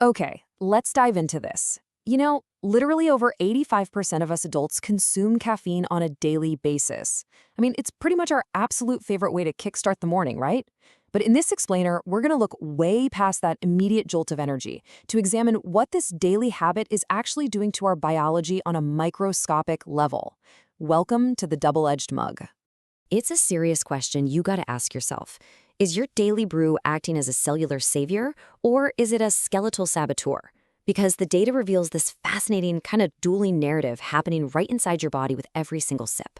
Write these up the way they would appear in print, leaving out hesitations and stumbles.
Okay, let's dive into this. Literally over 85% of us adults consume caffeine on a daily basis. I mean, it's pretty much our absolute favorite way to kickstart the morning, right? But in this explainer, we're going to look way past that immediate jolt of energy to examine what this daily habit is actually doing to our biology on a microscopic level. Welcome to the double-edged mug. It's a serious question you gotta ask yourself. Is your daily brew acting as a cellular savior, or is it a skeletal saboteur? Because the data reveals this fascinating, kind of dueling narrative happening right inside your body with every single sip.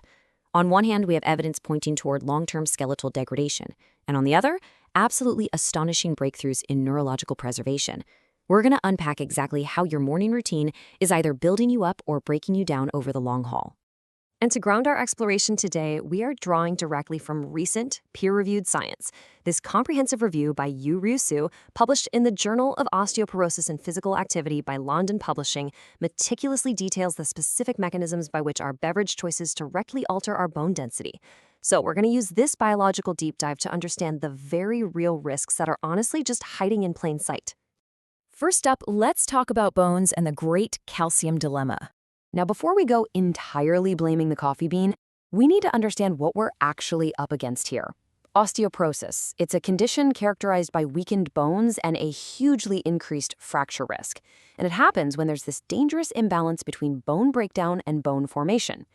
On one hand, we have evidence pointing toward long-term skeletal degradation, and on the other, absolutely astonishing breakthroughs in neurological preservation. We're gonna unpack exactly how your morning routine is either building you up or breaking you down over the long haul. And to ground our exploration today, we are drawing directly from recent, peer-reviewed science. This comprehensive review by Yu Ryu Su, published in the Journal of Osteoporosis and Physical Activity by London Publishing, meticulously details the specific mechanisms by which our beverage choices directly alter our bone density. So we're going to use this biological deep dive to understand the very real risks that are honestly just hiding in plain sight. First up, let's talk about bones and the great calcium dilemma. Now, before we go entirely blaming the coffee bean, we need to understand what we're actually up against here. Osteoporosis. It's a condition characterized by weakened bones and a hugely increased fracture risk. And it happens when there's this dangerous imbalance between bone breakdown and bone formation.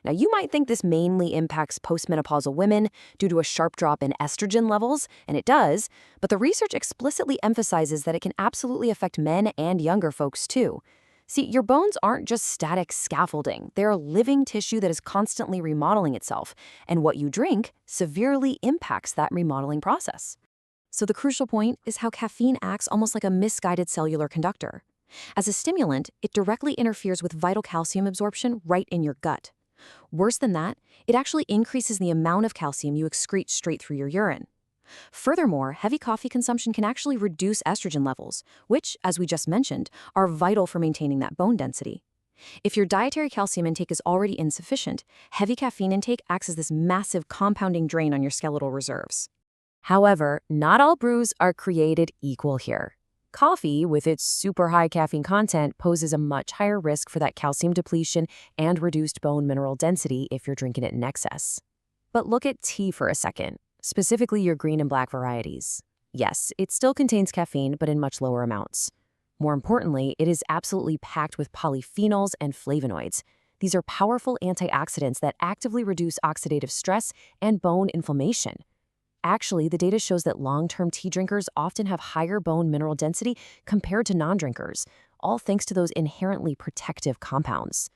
Now, you might think this mainly impacts postmenopausal women due to a sharp drop in estrogen levels, and it does, but the research explicitly emphasizes that it can absolutely affect men and younger folks too. See, your bones aren't just static scaffolding. They're living tissue that is constantly remodeling itself, and what you drink severely impacts that remodeling process. So the crucial point is how caffeine acts almost like a misguided cellular conductor. As a stimulant, it directly interferes with vital calcium absorption right in your gut. Worse than that, it actually increases the amount of calcium you excrete straight through your urine. Furthermore, heavy coffee consumption can actually reduce estrogen levels, which, as we just mentioned, are vital for maintaining that bone density. If your dietary calcium intake is already insufficient, heavy caffeine intake acts as this massive compounding drain on your skeletal reserves. However, not all brews are created equal here. Coffee, with its super high caffeine content, poses a much higher risk for that calcium depletion and reduced bone mineral density if you're drinking it in excess. But look at tea for a second. Specifically your green and black varieties. Yes, it still contains caffeine, but in much lower amounts. More importantly, it is absolutely packed with polyphenols and flavonoids. These are powerful antioxidants that actively reduce oxidative stress and bone inflammation. Actually, the data shows that long-term tea drinkers often have higher bone mineral density compared to non-drinkers, all thanks to those inherently protective compounds.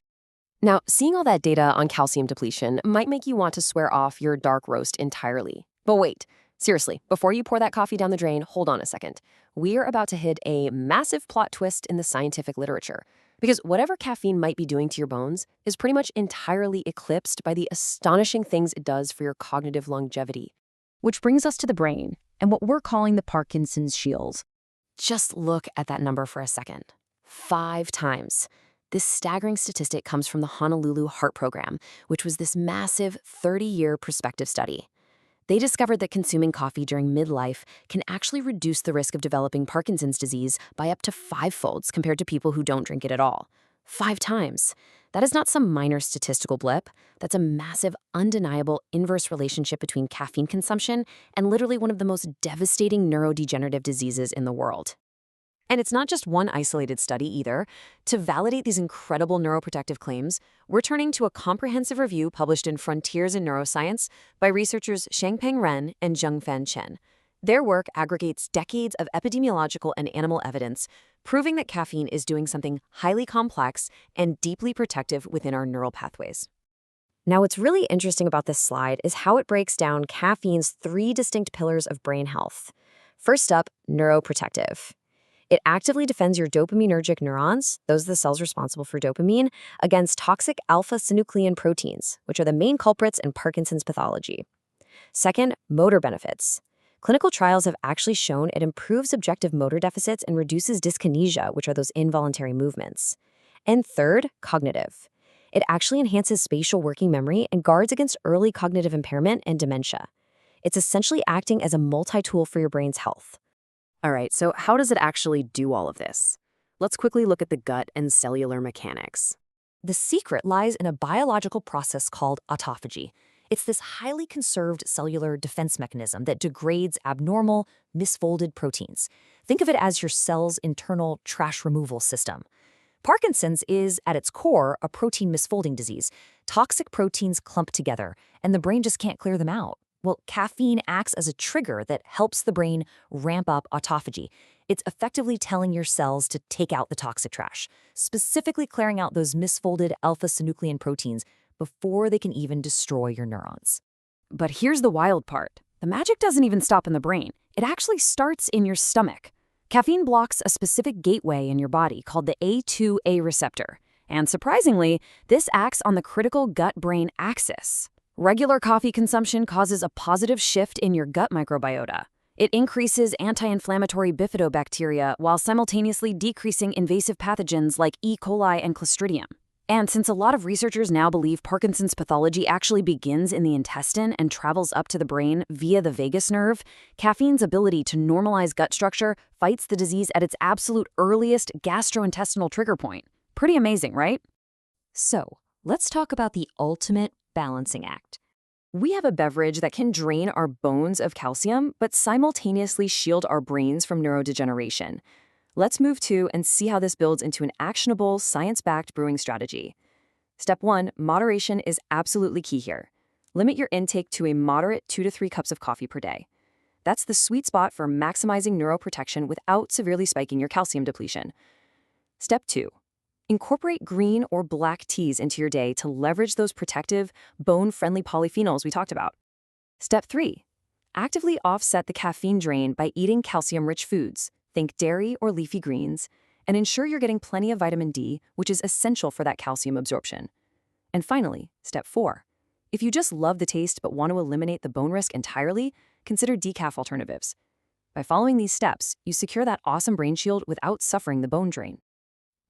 Now, seeing all that data on calcium depletion might make you want to swear off your dark roast entirely. But wait, seriously, before you pour that coffee down the drain, hold on a second. We're about to hit a massive plot twist in the scientific literature. Because whatever caffeine might be doing to your bones is pretty much entirely eclipsed by the astonishing things it does for your cognitive longevity. Which brings us to the brain, and what we're calling the Parkinson's shield. Just look at that number for a second. 5 times. This staggering statistic comes from the Honolulu Heart Program, which was this massive 30-year prospective study. They discovered that consuming coffee during midlife can actually reduce the risk of developing Parkinson's disease by up to 5-folds compared to people who don't drink it at all. 5 times. That is not some minor statistical blip. That's a massive, undeniable inverse relationship between caffeine consumption and literally one of the most devastating neurodegenerative diseases in the world. And it's not just one isolated study either. To validate these incredible neuroprotective claims, we're turning to a comprehensive review published in Frontiers in Neuroscience by researchers Shangpeng Ren and Zhengfan Chen. Their work aggregates decades of epidemiological and animal evidence, proving that caffeine is doing something highly complex and deeply protective within our neural pathways. Now, what's really interesting about this slide is how it breaks down caffeine's 3 distinct pillars of brain health. First up, neuroprotective. It actively defends your dopaminergic neurons, those are the cells responsible for dopamine, against toxic alpha-synuclein proteins, which are the main culprits in Parkinson's pathology. Second, motor benefits. Clinical trials have actually shown it improves objective motor deficits and reduces dyskinesia, which are those involuntary movements. And third, cognitive. It actually enhances spatial working memory and guards against early cognitive impairment and dementia. It's essentially acting as a multi-tool for your brain's health. All right, so how does it actually do all of this? Let's quickly look at the gut and cellular mechanics. The secret lies in a biological process called autophagy. It's this highly conserved cellular defense mechanism that degrades abnormal, misfolded proteins. Think of it as your cell's internal trash removal system. Parkinson's is, at its core, a protein misfolding disease. Toxic proteins clump together, and the brain just can't clear them out. Well, caffeine acts as a trigger that helps the brain ramp up autophagy. It's effectively telling your cells to take out the toxic trash, specifically clearing out those misfolded alpha-synuclein proteins before they can even destroy your neurons. But here's the wild part. The magic doesn't even stop in the brain. It actually starts in your stomach. Caffeine blocks a specific gateway in your body called the A2A receptor. And surprisingly, this acts on the critical gut-brain axis. Regular coffee consumption causes a positive shift in your gut microbiota. It increases anti-inflammatory bifidobacteria while simultaneously decreasing invasive pathogens like E. coli and Clostridium. And since a lot of researchers now believe Parkinson's pathology actually begins in the intestine and travels up to the brain via the vagus nerve, caffeine's ability to normalize gut structure fights the disease at its absolute earliest gastrointestinal trigger point. Pretty amazing, right? So, let's talk about the ultimate balancing act. We have a beverage that can drain our bones of calcium, but simultaneously shield our brains from neurodegeneration. Let's move to and see how this builds into an actionable, science-backed brewing strategy. Step 1, moderation is absolutely key here. Limit your intake to a moderate 2 to 3 cups of coffee per day. That's the sweet spot for maximizing neuroprotection without severely spiking your calcium depletion. Step 2, incorporate green or black teas into your day to leverage those protective, bone-friendly polyphenols we talked about. Step 3, actively offset the caffeine drain by eating calcium-rich foods. Think dairy or leafy greens, and ensure you're getting plenty of vitamin D, which is essential for that calcium absorption. And finally, step 4. If you just love the taste but want to eliminate the bone risk entirely, consider decaf alternatives. By following these steps, you secure that awesome brain shield without suffering the bone drain.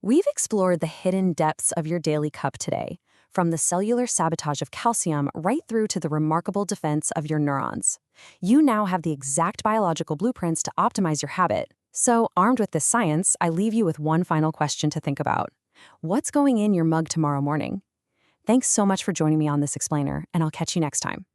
We've explored the hidden depths of your daily cup today, from the cellular sabotage of calcium right through to the remarkable defense of your neurons. You now have the exact biological blueprints to optimize your habit. So, armed with this science, I leave you with one final question to think about. What's going in your mug tomorrow morning? Thanks so much for joining me on this explainer, and I'll catch you next time.